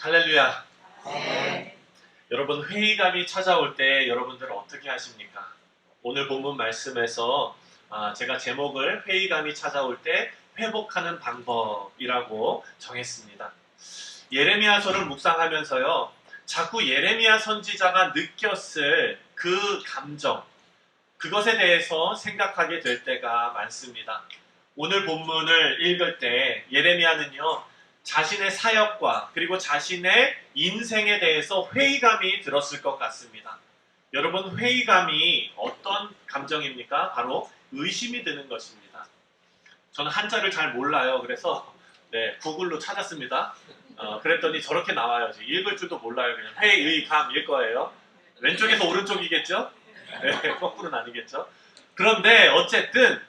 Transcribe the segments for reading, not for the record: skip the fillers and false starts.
할렐루야. 네. 여러분, 회의감이 찾아올 때 여러분들 어떻게 하십니까? 오늘 본문 말씀에서 제가 제목을 회의감이 찾아올 때 회복하는 방법이라고 정했습니다. 예레미야서를 묵상하면서요, 자꾸 예레미야 선지자가 느꼈을 그 감정, 그것에 대해서 생각하게 될 때가 많습니다. 오늘 본문을 읽을 때 예레미야는요, 자신의 사역과 그리고 자신의 인생에 대해서 회의감이 들었을 것 같습니다. 여러분, 회의감이 어떤 감정입니까? 바로 의심이 드는 것입니다. 저는 한자를 잘 몰라요. 그래서 구글로 찾았습니다. 그랬더니 저렇게 나와요. 읽을 줄도 몰라요. 그냥 회의감일 거예요. 왼쪽에서 오른쪽이겠죠? 네, 거꾸로는 아니겠죠? 그런데 어쨌든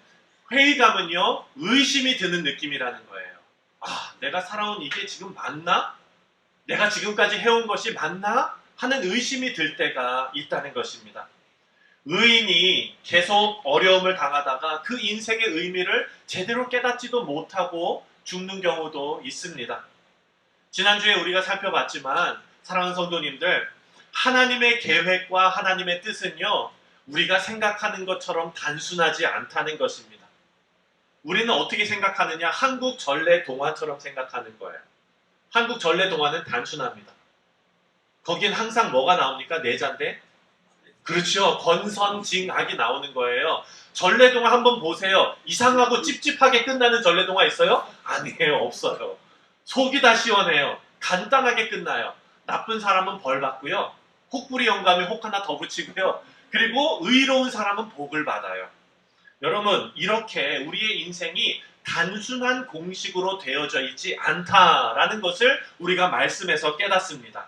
회의감은요, 의심이 드는 느낌이라는 거예요. 내가 살아온 이게 지금 맞나? 내가 지금까지 해온 것이 맞나? 하는 의심이 들 때가 있다는 것입니다. 의인이 계속 어려움을 당하다가 그 인생의 의미를 제대로 깨닫지도 못하고 죽는 경우도 있습니다. 지난주에 우리가 살펴봤지만 사랑하는 성도님들, 하나님의 계획과 하나님의 뜻은요, 우리가 생각하는 것처럼 단순하지 않다는 것입니다. 우리는 어떻게 생각하느냐? 한국 전래 동화처럼 생각하는 거예요. 한국 전래 동화는 단순합니다. 거긴 항상 뭐가 나옵니까? 내자인데? 그렇죠. 권선징악이 나오는 거예요. 전래 동화 한번 보세요. 이상하고 찝찝하게 끝나는 전래 동화 있어요? 아니에요. 없어요. 속이 다 시원해요. 간단하게 끝나요. 나쁜 사람은 벌 받고요. 혹부리 영감에 혹 하나 더 붙이고요. 그리고 의로운 사람은 복을 받아요. 여러분, 이렇게 우리의 인생이 단순한 공식으로 되어져 있지 않다라는 것을 우리가 말씀에서 깨닫습니다.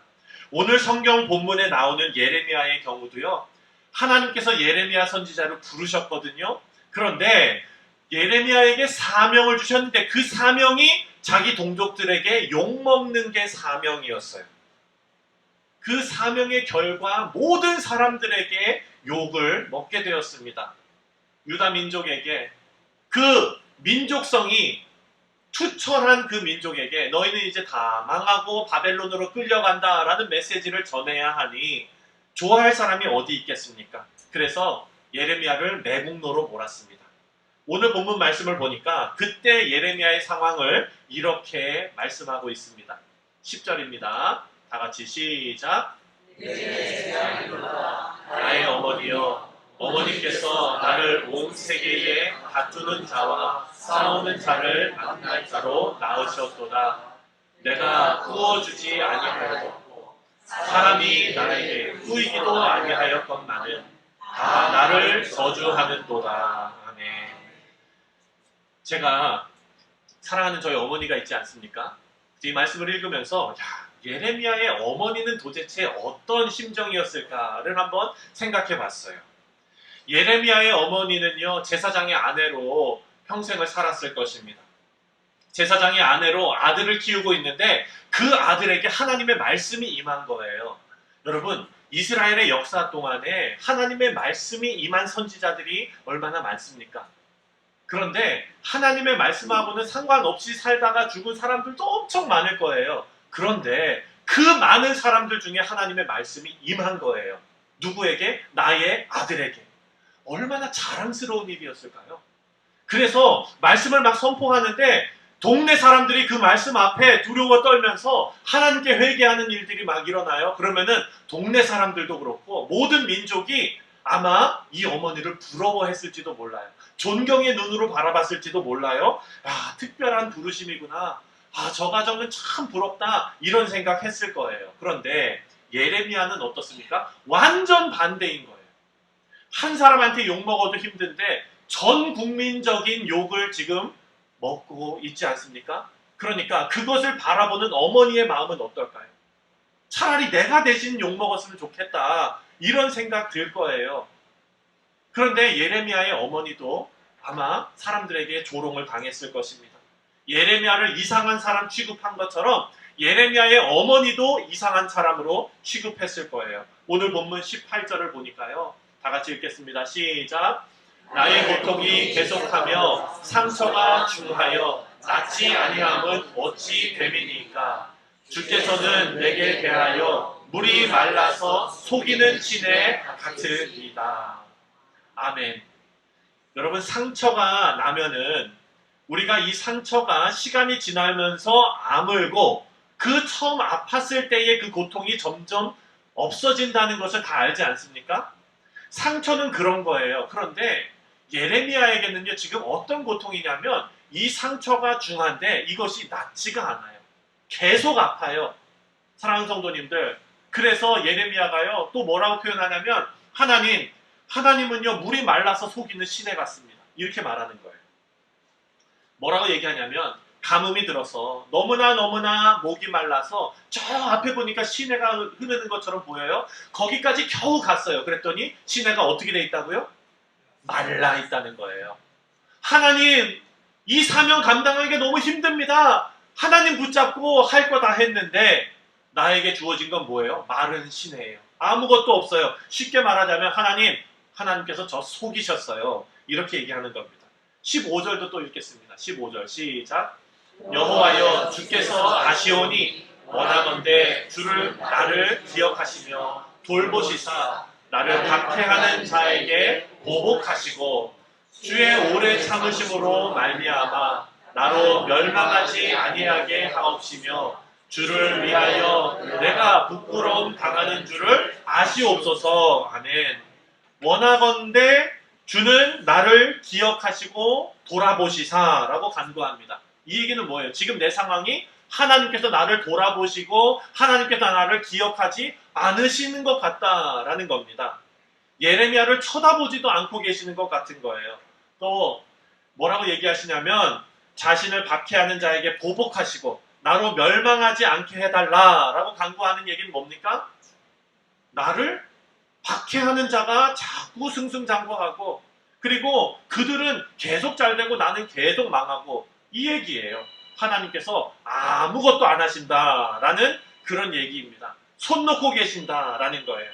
오늘 성경 본문에 나오는 예레미야의 경우도요, 하나님께서 예레미야 선지자를 부르셨거든요. 그런데 예레미야에게 사명을 주셨는데 그 사명이 자기 동족들에게 욕먹는 게 사명이었어요. 그 사명의 결과 모든 사람들에게 욕을 먹게 되었습니다. 유다 민족에게, 그 민족성이 투철한 그 민족에게 너희는 이제 다 망하고 바벨론으로 끌려간다 라는 메시지를 전해야 하니 좋아할 사람이 어디 있겠습니까? 그래서 예레미야를 매국노로 몰았습니다. 오늘 본문 말씀을 보니까 그때 예레미야의 상황을 이렇게 말씀하고 있습니다. 10절입니다. 다 같이 시작. 나의 어머니여, 어머니께서 나를 온 세계에 다투는 자와 싸우는 자를 만날 자로 낳으셨도다. 내가 구워주지 아니하였고 사람이 나에게 꾸이기도 아니하였건만은 다 나를 저주하는도다. 아멘. 제가 사랑하는 저희 어머니가 있지 않습니까? 이 말씀을 읽으면서 예레미야의 어머니는 도대체 어떤 심정이었을까를 한번 생각해 봤어요. 예레미야의 어머니는요, 제사장의 아내로 평생을 살았을 것입니다. 제사장의 아내로 아들을 키우고 있는데 그 아들에게 하나님의 말씀이 임한 거예요. 여러분, 이스라엘의 역사 동안에 하나님의 말씀이 임한 선지자들이 얼마나 많습니까? 그런데 하나님의 말씀하고는 상관없이 살다가 죽은 사람들도 엄청 많을 거예요. 그런데 그 많은 사람들 중에 하나님의 말씀이 임한 거예요. 누구에게? 나의 아들에게. 얼마나 자랑스러운 일이었을까요? 그래서 말씀을 막 선포하는데 동네 사람들이 그 말씀 앞에 두려워 떨면서 하나님께 회개하는 일들이 막 일어나요. 그러면은 동네 사람들도 그렇고 모든 민족이 아마 이 어머니를 부러워했을지도 몰라요. 존경의 눈으로 바라봤을지도 몰라요. 특별한 부르심이구나. 저 가정은 참 부럽다. 이런 생각했을 거예요. 그런데 예레미야는 어떻습니까? 완전 반대인 거예요. 한 사람한테 욕먹어도 힘든데 전 국민적인 욕을 지금 먹고 있지 않습니까? 그러니까 그것을 바라보는 어머니의 마음은 어떨까요? 차라리 내가 대신 욕먹었으면 좋겠다. 이런 생각 들 거예요. 그런데 예레미야의 어머니도 아마 사람들에게 조롱을 당했을 것입니다. 예레미야를 이상한 사람 취급한 것처럼 예레미야의 어머니도 이상한 사람으로 취급했을 거예요. 오늘 본문 18절을 보니까요. 다 같이 읽겠습니다. 시작. 나의 고통이 계속하며 상처가 중하여 낫지 아니함은 어찌 됨이니까. 주께서는 내게 대하여 물이 말라서 속이는 신에 같으리다. 아멘. 여러분, 상처가 나면은 우리가 이 상처가 시간이 지나면서 아물고 그 처음 아팠을 때의 그 고통이 점점 없어진다는 것을 다 알지 않습니까? 상처는 그런 거예요. 그런데 예레미야에게는요, 지금 어떤 고통이냐면 이 상처가 중한데 이것이 낫지가 않아요. 계속 아파요. 사랑하는 성도님들, 그래서 예레미야가요 또 뭐라고 표현하냐면 하나님은요 물이 말라서 속이는 시내 같습니다. 이렇게 말하는 거예요. 뭐라고 얘기하냐면 가뭄이 들어서 너무나 목이 말라서 저 앞에 보니까 시내가 흐르는 것처럼 보여요. 거기까지 겨우 갔어요. 그랬더니 시내가 어떻게 돼 있다고요? 말라 있다는 거예요. 하나님, 이 사명 감당하기가 너무 힘듭니다. 하나님 붙잡고 할 거 다 했는데 나에게 주어진 건 뭐예요? 마른 시내예요. 아무것도 없어요. 쉽게 말하자면 하나님께서 저 속이셨어요. 이렇게 얘기하는 겁니다. 15절도 또 읽겠습니다. 15절 시작. 여호와여, 주께서 아시오니 원하건대 나를 기억하시며 돌보시사 나를 박해하는 자에게 보복하시고 주의 오래 참으심으로 말미암아 나로 멸망하지 아니하게 하옵시며 주를 위하여 내가 부끄러움 당하는 줄을 아시옵소서. 아멘. 원하건대 주는 나를 기억하시고 돌아보시사라고 간구합니다. 이 얘기는 뭐예요? 지금 내 상황이 하나님께서 나를 돌아보시고 하나님께서 나를 기억하지 않으시는 것 같다라는 겁니다. 예레미야를 쳐다보지도 않고 계시는 것 같은 거예요. 또 뭐라고 얘기하시냐면 자신을 박해하는 자에게 보복하시고 나로 멸망하지 않게 해달라라고 간구하는 얘기는 뭡니까? 나를 박해하는 자가 자꾸 승승장구하고 그리고 그들은 계속 잘되고 나는 계속 망하고 이 얘기예요. 하나님께서 아무것도 안 하신다라는 그런 얘기입니다. 손 놓고 계신다라는 거예요.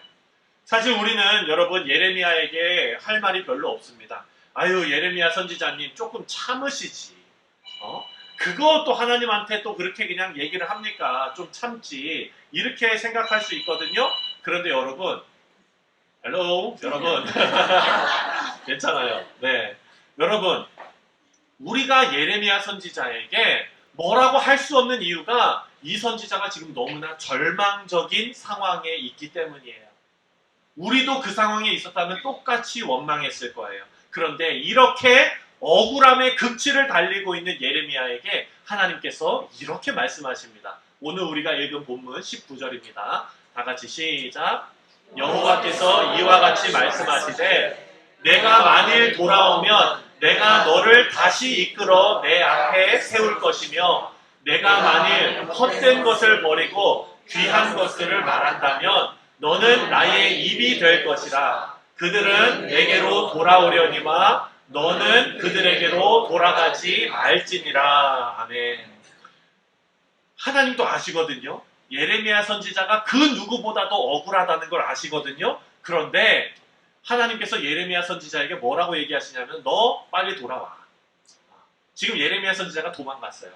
사실 우리는 여러분 예레미야에게 할 말이 별로 없습니다. 아유, 예레미야 선지자님 조금 참으시지. 그것도 하나님한테 또 그렇게 그냥 얘기를 합니까? 좀 참지. 이렇게 생각할 수 있거든요. 그런데 여러분, 여러분 괜찮아요. 네, 여러분, 우리가 예레미야 선지자에게 뭐라고 할 수 없는 이유가 이 선지자가 지금 너무나 절망적인 상황에 있기 때문이에요. 우리도 그 상황에 있었다면 똑같이 원망했을 거예요. 그런데 이렇게 억울함의 극치를 달리고 있는 예레미야에게 하나님께서 이렇게 말씀하십니다. 오늘 우리가 읽은 본문 19절입니다. 다 같이 시작. 여호와께서 이와 같이 말씀하시되 내가 만일 돌아오면 내가 너를 다시 이끌어 내 앞에 세울 것이며 내가 만일 헛된 것을 버리고 귀한 것들을 말한다면 너는 나의 입이 될 것이라. 그들은 내게로 돌아오려니와 너는 그들에게로 돌아가지 말지니라. 아멘. 하나님도 아시거든요. 예레미야 선지자가 그 누구보다도 억울하다는 걸 아시거든요. 그런데 하나님께서 예레미야 선지자에게 뭐라고 얘기하시냐면 너 빨리 돌아와. 지금 예레미야 선지자가 도망갔어요.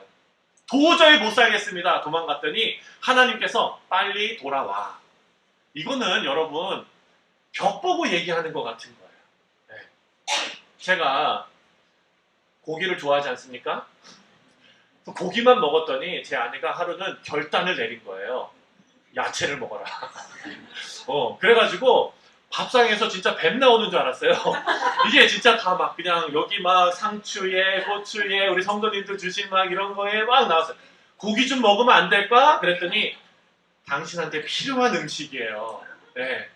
도저히 못 살겠습니다. 도망갔더니 하나님께서 빨리 돌아와. 이거는 여러분 벽 보고 얘기하는 것 같은 거예요. 네. 제가 고기를 좋아하지 않습니까? 고기만 먹었더니 제 아내가 하루는 결단을 내린 거예요. 야채를 먹어라. 그래가지고 밥상에서 진짜 뱀 나오는 줄 알았어요. 이게 진짜 다 막 그냥 여기 막 상추에 고추에 우리 성도님들 주신 막 이런 거에 막 나왔어요. 고기 좀 먹으면 안 될까? 그랬더니 당신한테 필요한 음식이에요. 네.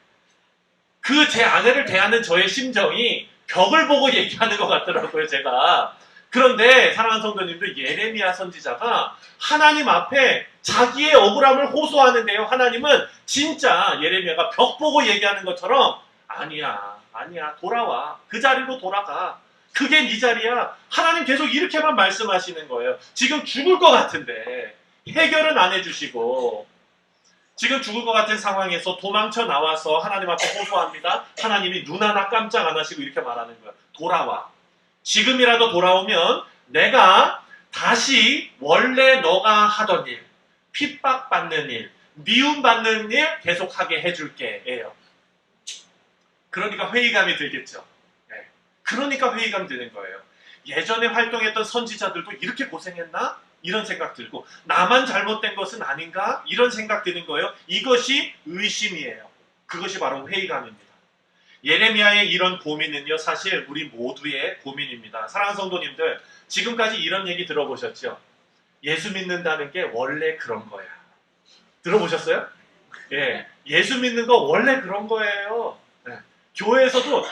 그 제 아내를 대하는 저의 심정이 벽을 보고 얘기하는 것 같더라고요, 제가. 그런데 사랑하는 성도님들, 예레미야 선지자가 하나님 앞에 자기의 억울함을 호소하는데요. 하나님은 진짜 예레미야가 벽 보고 얘기하는 것처럼 아니야, 돌아와. 그 자리로 돌아가. 그게 네 자리야. 하나님 계속 이렇게만 말씀하시는 거예요. 지금 죽을 것 같은데 해결은 안 해주시고 지금 죽을 것 같은 상황에서 도망쳐 나와서 하나님 앞에 호소합니다. 하나님이 눈 하나 깜짝 안 하시고 이렇게 말하는 거예요. 돌아와. 지금이라도 돌아오면 내가 다시 원래 너가 하던 일, 핍박받는 일, 미움받는 일 계속하게 해줄게예요. 그러니까 회의감이 들겠죠. 네. 그러니까 회의감 드는 거예요. 예전에 활동했던 선지자들도 이렇게 고생했나? 이런 생각 들고, 나만 잘못된 것은 아닌가? 이런 생각 드는 거예요. 이것이 의심이에요. 그것이 바로 회의감입니다. 예레미야의 이런 고민은요, 사실 우리 모두의 고민입니다. 사랑하는 성도님들, 지금까지 이런 얘기 들어보셨죠? 예수 믿는다는 게 원래 그런 거야. 들어보셨어요? 예, 예수 믿는 거 원래 그런 거예요. 예, 교회에서도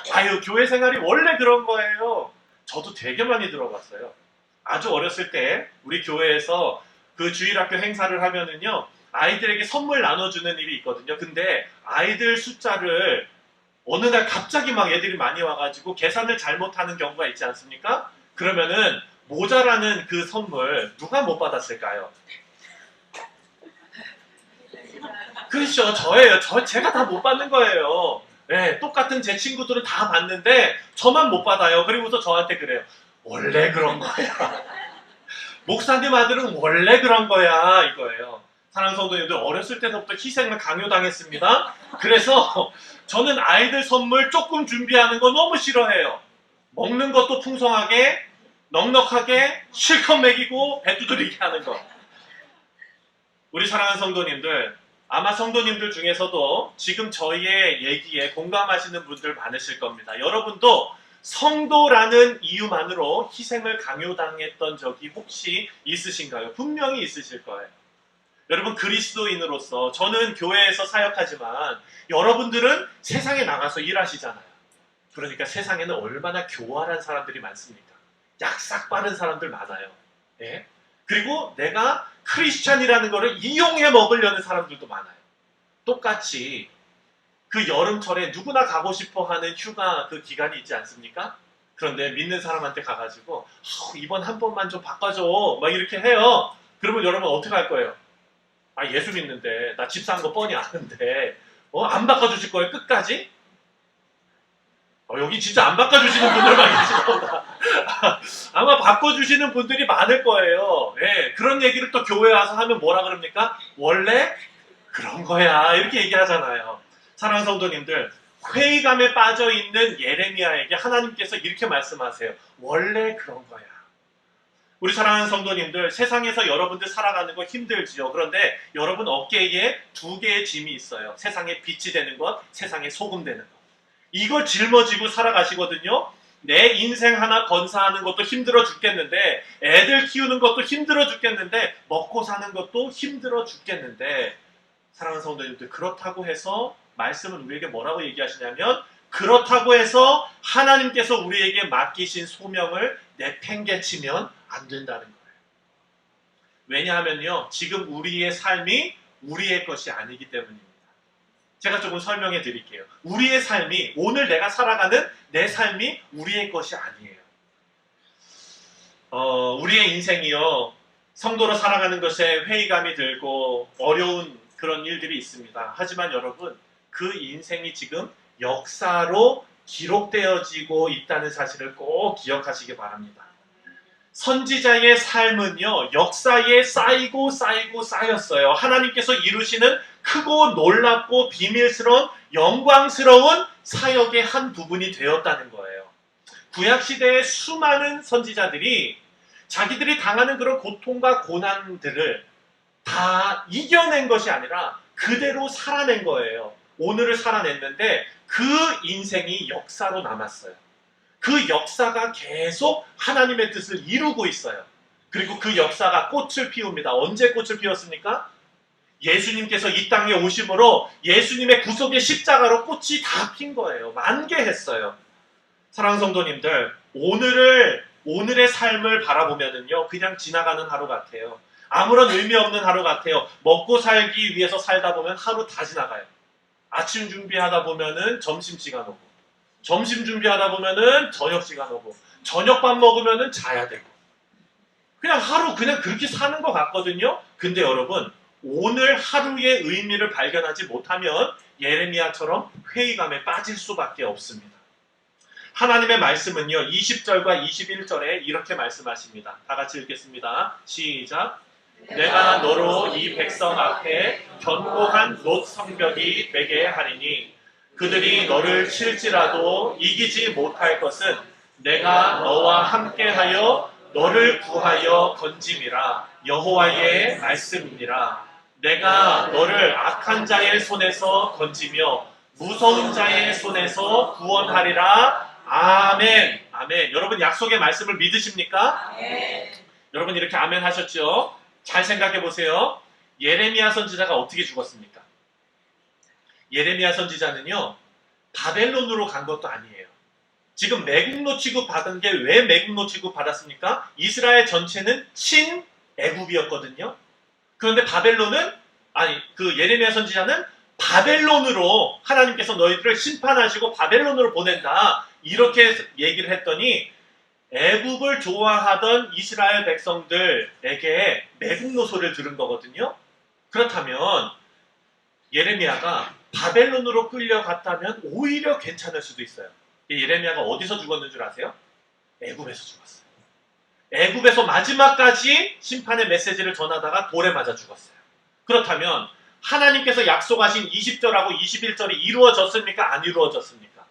교회 생활이 원래 그런 거예요. 저도 되게 많이 들어봤어요. 아주 어렸을 때 우리 교회에서 그 주일학교 행사를 하면은요, 아이들에게 선물 나눠주는 일이 있거든요. 근데 아이들 숫자를 어느 날 갑자기 막 애들이 많이 와가지고 계산을 잘못하는 경우가 있지 않습니까? 그러면은 모자라는 그 선물 누가 못 받았을까요? 그렇죠. 저예요. 제가 다 못 받는 거예요. 네, 똑같은 제 친구들은 다 받는데 저만 못 받아요. 그리고서 저한테 그래요. 원래 그런 거야. 목사님 아들은 원래 그런 거야. 이거예요. 사랑하는 성도님들, 어렸을 때부터 희생을 강요당했습니다. 그래서 저는 아이들 선물 조금 준비하는 거 너무 싫어해요. 먹는 것도 풍성하게, 넉넉하게, 실컷 먹이고 배 두드리게 하는 거. 우리 사랑하는 성도님들, 아마 성도님들 중에서도 지금 저희의 얘기에 공감하시는 분들 많으실 겁니다. 여러분도 성도라는 이유만으로 희생을 강요당했던 적이 혹시 있으신가요? 분명히 있으실 거예요. 여러분, 그리스도인으로서 저는 교회에서 사역하지만 여러분들은 세상에 나가서 일하시잖아요. 그러니까 세상에는 얼마나 교활한 사람들이 많습니까? 약삭 빠른 사람들 많아요. 예? 그리고 내가 크리스찬이라는 거를 이용해 먹으려는 사람들도 많아요. 똑같이 그 여름철에 누구나 가고 싶어 하는 휴가 그 기간이 있지 않습니까? 그런데 믿는 사람한테 가가지고 이번 한 번만 좀 바꿔줘 막 이렇게 해요. 그러면 여러분 어떻게 할 거예요? 예수 믿는데 나 집 산 거 뻔히 아는데 안 바꿔주실 거예요? 끝까지? 여기 진짜 안 바꿔주시는 분들만 계시나 보다. 아마 바꿔주시는 분들이 많을 거예요. 예, 그런 얘기를 또 교회 와서 하면 뭐라 그럽니까? 원래 그런 거야 이렇게 얘기하잖아요. 사랑하는 성도님들, 회의감에 빠져있는 예레미야에게 하나님께서 이렇게 말씀하세요. 원래 그런 거야. 우리 사랑하는 성도님들, 세상에서 여러분들 살아가는 거 힘들지요. 그런데 여러분 어깨에 두 개의 짐이 있어요. 세상에 빛이 되는 것, 세상에 소금 되는 것. 이걸 짊어지고 살아가시거든요. 내 인생 하나 건사하는 것도 힘들어 죽겠는데, 애들 키우는 것도 힘들어 죽겠는데, 먹고 사는 것도 힘들어 죽겠는데, 사랑하는 성도님들, 그렇다고 해서 말씀은 우리에게 뭐라고 얘기하시냐면, 그렇다고 해서 하나님께서 우리에게 맡기신 소명을 내팽개치면 안 된다는 거예요. 왜냐하면요, 지금 우리의 삶이 우리의 것이 아니기 때문입니다. 제가 조금 설명해 드릴게요. 우리의 삶이, 오늘 내가 살아가는 내 삶이 우리의 것이 아니에요. 우리의 인생이요, 성도로 살아가는 것에 회의감이 들고 어려운 그런 일들이 있습니다. 하지만 여러분, 그 인생이 지금 역사로 기록되어지고 있다는 사실을 꼭 기억하시기 바랍니다. 선지자의 삶은요, 역사에 쌓이고 쌓였어요. 하나님께서 이루시는 크고 놀랍고 비밀스러운 영광스러운 사역의 한 부분이 되었다는 거예요. 구약시대의 수많은 선지자들이 자기들이 당하는 그런 고통과 고난들을 다 이겨낸 것이 아니라 그대로 살아낸 거예요. 오늘을 살아냈는데 그 인생이 역사로 남았어요. 그 역사가 계속 하나님의 뜻을 이루고 있어요. 그리고 그 역사가 꽃을 피웁니다. 언제 꽃을 피웠습니까? 예수님께서 이 땅에 오심으로 예수님의 구속의 십자가로 꽃이 다 핀 거예요. 만개했어요. 사랑하는 성도님들, 오늘의 삶을 바라보면은요, 그냥 지나가는 하루 같아요. 아무런 의미 없는 하루 같아요. 먹고 살기 위해서 살다 보면 하루 다 지나가요. 아침 준비하다 보면은 점심시간 오고, 점심 준비하다 보면은 저녁시간 오고, 저녁밥 먹으면은 자야 되고, 그냥 하루 그냥 그렇게 사는 것 같거든요. 근데 여러분, 오늘 하루의 의미를 발견하지 못하면 예레미야처럼 회의감에 빠질 수밖에 없습니다. 하나님의 말씀은요, 20절과 21절에 이렇게 말씀하십니다. 다 같이 읽겠습니다. 시작. 내가 너로 이 백성 앞에 견고한 놋 성벽이 되게 하리니 그들이 너를 칠지라도 이기지 못할 것은 내가 너와 함께하여 너를 구하여 건짐이라 여호와의 말씀이니라. 내가 너를 악한 자의 손에서 건지며 무서운 자의 손에서 구원하리라. 아멘. 아멘. 여러분 약속의 말씀을 믿으십니까? 아멘. 여러분 이렇게 아멘 하셨죠? 잘 생각해 보세요. 예레미야 선지자가 어떻게 죽었습니까? 예레미야 선지자는요, 바벨론으로 간 것도 아니에요. 지금 매국노 취급 받은 게 왜 매국노 취급 받았습니까? 이스라엘 전체는 친애굽이었거든요. 그런데 바벨론은, 그 예레미야 선지자는 바벨론으로 하나님께서 너희들을 심판하시고 바벨론으로 보낸다. 이렇게 얘기를 했더니 애굽을 좋아하던 이스라엘 백성들에게 매국노 소리를 들은 거거든요. 그렇다면 예레미야가 바벨론으로 끌려갔다면 오히려 괜찮을 수도 있어요. 예레미야가 어디서 죽었는 줄 아세요? 애굽에서 죽었어요. 애굽에서 마지막까지 심판의 메시지를 전하다가 돌에 맞아 죽었어요. 그렇다면 하나님께서 약속하신 20절하고 21절이 이루어졌습니까? 안 이루어졌습니까?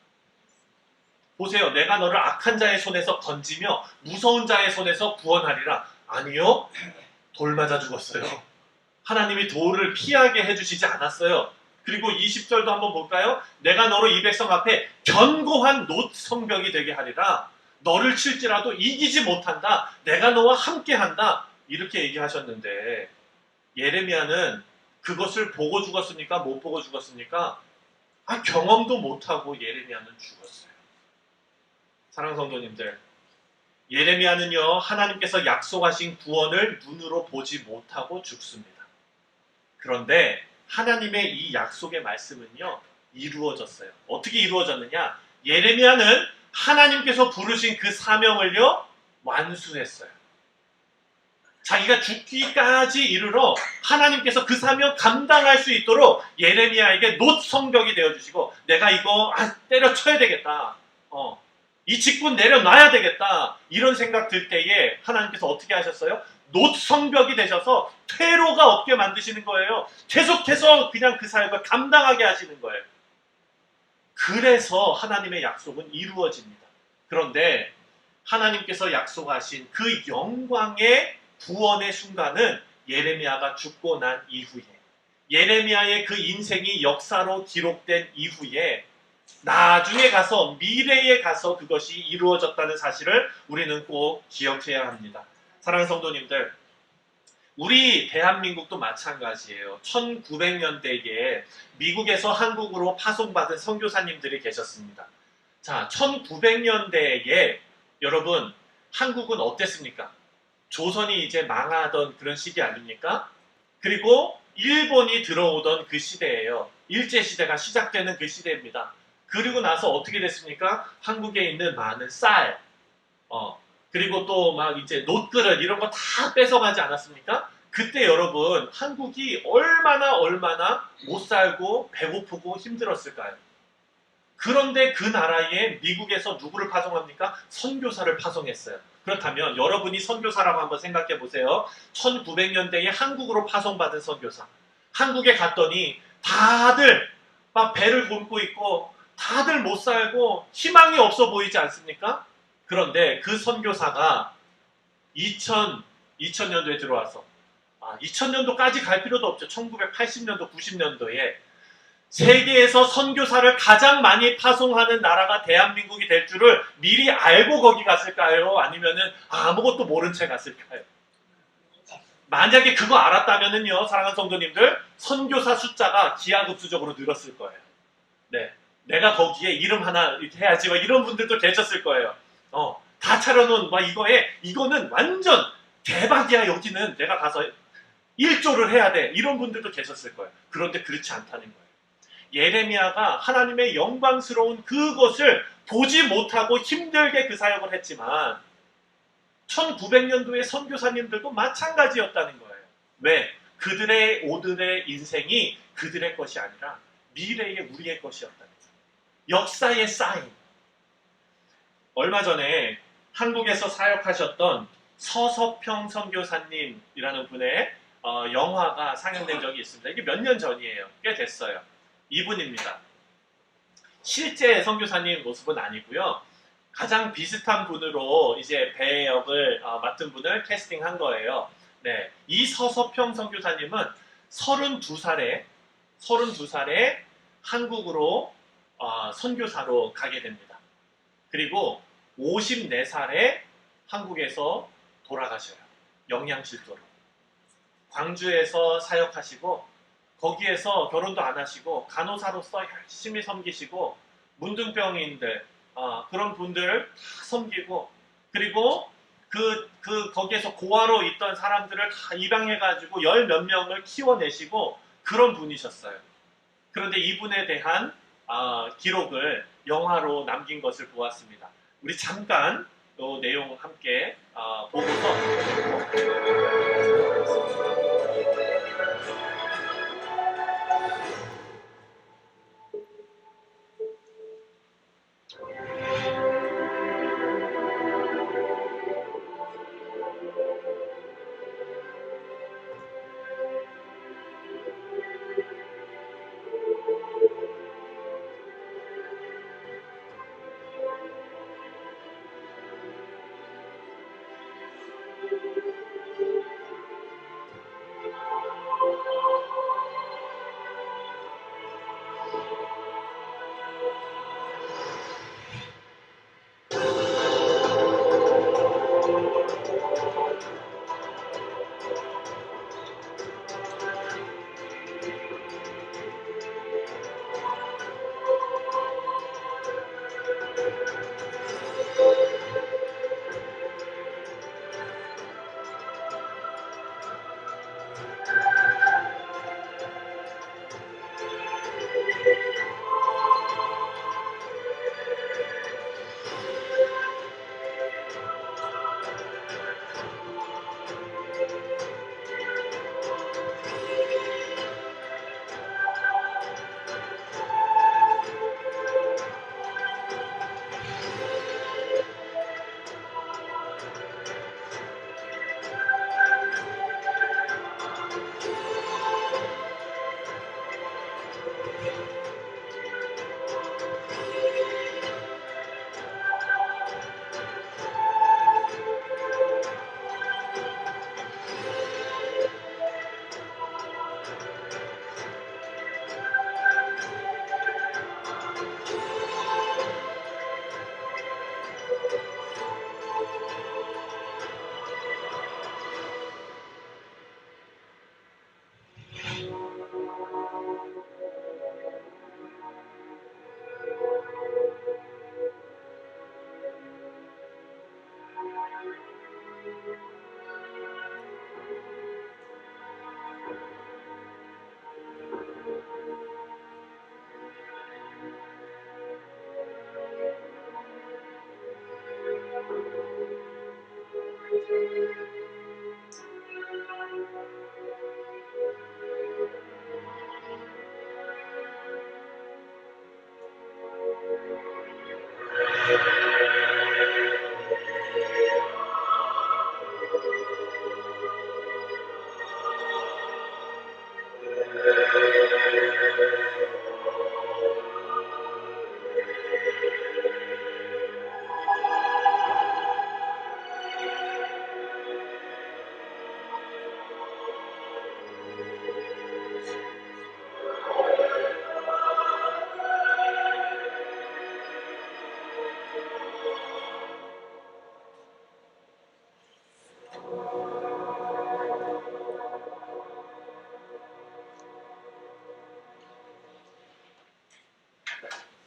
보세요. 내가 너를 악한 자의 손에서 건지며 무서운 자의 손에서 구원하리라. 아니요. 돌 맞아 죽었어요. 하나님이 돌을 피하게 해주시지 않았어요. 그리고 20절도 한번 볼까요? 내가 너로 이 백성 앞에 견고한 놋 성벽이 되게 하리라. 너를 칠지라도 이기지 못한다. 내가 너와 함께한다. 이렇게 얘기하셨는데 예레미야는 그것을 보고 죽었습니까? 못 보고 죽었습니까? 경험도 못하고 예레미야는 죽었어요. 사랑하는 성도님들, 예레미야는요, 하나님께서 약속하신 구원을 눈으로 보지 못하고 죽습니다. 그런데 하나님의 이 약속의 말씀은요, 이루어졌어요. 어떻게 이루어졌느냐? 예레미야는 하나님께서 부르신 그 사명을요, 완수했어요. 자기가 죽기까지 이르러 하나님께서 그 사명 감당할 수 있도록 예레미야에게 놋 성벽이 되어주시고, 내가 이거 때려쳐야 되겠다. 이 직분 내려놔야 되겠다. 이런 생각 들 때에 하나님께서 어떻게 하셨어요? 놋 성벽이 되셔서 퇴로가 없게 만드시는 거예요. 계속해서 그냥 그 사역을 감당하게 하시는 거예요. 그래서 하나님의 약속은 이루어집니다. 그런데 하나님께서 약속하신 그 영광의 구원의 순간은 예레미야가 죽고 난 이후에, 예레미야의 그 인생이 역사로 기록된 이후에, 나중에 가서, 미래에 가서 그것이 이루어졌다는 사실을 우리는 꼭 기억해야 합니다. 사랑하는 성도님들, 우리 대한민국도 마찬가지예요. 1900년대에 미국에서 한국으로 파송받은 선교사님들이 계셨습니다. 자, 1900년대에 여러분, 한국은 어땠습니까? 조선이 이제 망하던 그런 시기 아닙니까? 그리고 일본이 들어오던 그 시대예요. 일제시대가 시작되는 그 시대입니다. 그리고 나서 어떻게 됐습니까? 한국에 있는 많은 쌀, 그리고 또 막 이제 놋그릇 이런 거 다 뺏어가지 않았습니까? 그때 여러분, 한국이 얼마나 못 살고 배고프고 힘들었을까요? 그런데 그 나라에 미국에서 누구를 파송합니까? 선교사를 파송했어요. 그렇다면 여러분이 선교사라고 한번 생각해 보세요. 1900년대에 한국으로 파송받은 선교사. 한국에 갔더니 다들 막 배를 굶고 있고 다들 못 살고 희망이 없어 보이지 않습니까? 그런데 그 선교사가 2000년도에 들어와서 2000년도까지 갈 필요도 없죠. 1980년도, 90년도에 세계에서 선교사를 가장 많이 파송하는 나라가 대한민국이 될 줄을 미리 알고 거기 갔을까요? 아니면은 아무것도 모른 채 갔을까요? 만약에 그거 알았다면은요, 사랑하는 성도님들, 선교사 숫자가 기하급수적으로 늘었을 거예요. 네, 내가 거기에 이름 하나 해야지, 이런 분들도 계셨을 거예요. 다 차려놓은 이거는 완전 대박이야. 여기는 내가 가서 일조를 해야 돼. 이런 분들도 계셨을 거예요. 그런데 그렇지 않다는 거예요. 예레미야가 하나님의 영광스러운 그것을 보지 못하고 힘들게 그 사역을 했지만 1900년도의 선교사님들도 마찬가지였다는 거예요. 왜? 오늘의 인생이 그들의 것이 아니라 미래의 우리의 것이었다는 거예요. 역사의 사인. 얼마 전에 한국에서 사역하셨던 서석평 선교사님이라는 분의 영화가 상영된 적이 있습니다. 이게 몇 년 전이에요. 꽤 됐어요. 이분입니다. 실제 선교사님 모습은 아니고요. 가장 비슷한 분으로 이제 배 역을 맡은 분을 캐스팅한 거예요. 네, 이 서서평 선교사님은 32살에 한국으로 선교사로 가게 됩니다. 그리고 54살에 한국에서 돌아가셔요. 영양실조로. 광주에서 사역하시고 거기에서 결혼도 안 하시고 간호사로서 열심히 섬기시고 문둥병인들 그런 분들을 다 섬기고 그리고 거기에서 고아로 있던 사람들을 다 입양해가지고 열 몇 명을 키워내시고 그런 분이셨어요. 그런데 이분에 대한 기록을 영화로 남긴 것을 보았습니다. 우리 잠깐 이 내용 함께 보고서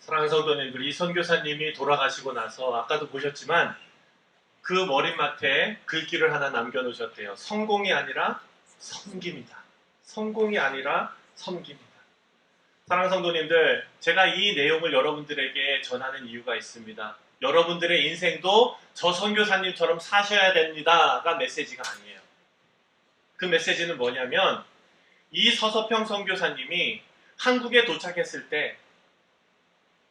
사랑하는 성도님들, 이 선교사님이 돌아가시고 나서 아까도 보셨지만 그 머릿맡에 글귀를 하나 남겨놓으셨대요. 성공이 아니라 섬김이다. 성공이 아니라 섬김이다. 사랑하는 성도님들, 제가 이 내용을 여러분들에게 전하는 이유가 있습니다. 여러분들의 인생도 저 선교사님처럼 사셔야 됩니다가 메시지가 아니에요. 그 메시지는 뭐냐면 이 서서평 선교사님이 한국에 도착했을 때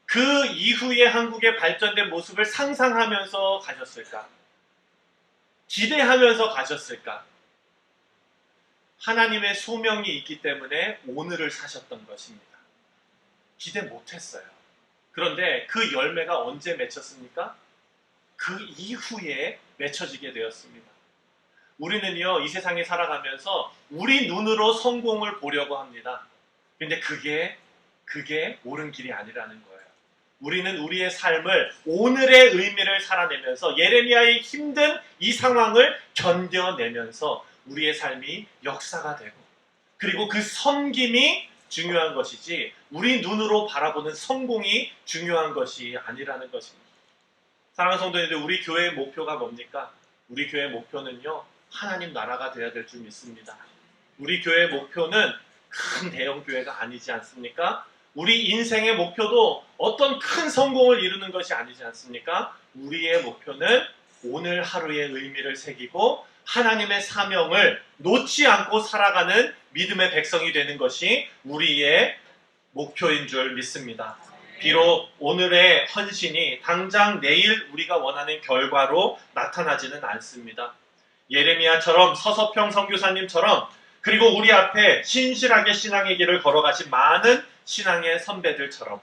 그 이후에 한국의 발전된 모습을 상상하면서 가셨을까? 기대하면서 가셨을까? 하나님의 소명이 있기 때문에 오늘을 사셨던 것입니다. 기대 못했어요. 그런데 그 열매가 언제 맺혔습니까? 그 이후에 맺혀지게 되었습니다. 우리는요, 이 세상에 살아가면서 우리 눈으로 성공을 보려고 합니다. 근데 그게 옳은 길이 아니라는 거예요. 우리는 우리의 삶을, 오늘의 의미를 살아내면서 예레미야의 힘든 이 상황을 견뎌내면서 우리의 삶이 역사가 되고, 그리고 그 섬김이 중요한 것이지 우리 눈으로 바라보는 성공이 중요한 것이 아니라는 것입니다. 사랑하는 성도님들, 우리 교회의 목표가 뭡니까? 우리 교회의 목표는요, 하나님 나라가 되어야 될 줄 믿습니다. 우리 교회의 목표는 큰 대형 교회가 아니지 않습니까? 우리 인생의 목표도 어떤 큰 성공을 이루는 것이 아니지 않습니까? 우리의 목표는 오늘 하루의 의미를 새기고 하나님의 사명을 놓지 않고 살아가는 믿음의 백성이 되는 것이 우리의 목표인 줄 믿습니다. 비록 오늘의 헌신이 당장 내일 우리가 원하는 결과로 나타나지는 않습니다. 예레미야처럼 서서평 선교사님처럼, 그리고 우리 앞에 신실하게 신앙의 길을 걸어가신 많은 신앙의 선배들처럼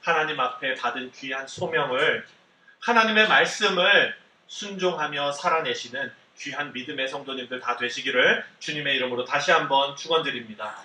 하나님 앞에 받은 귀한 소명을, 하나님의 말씀을 순종하며 살아내시는 귀한 믿음의 성도님들 다 되시기를 주님의 이름으로 다시 한번 축원드립니다.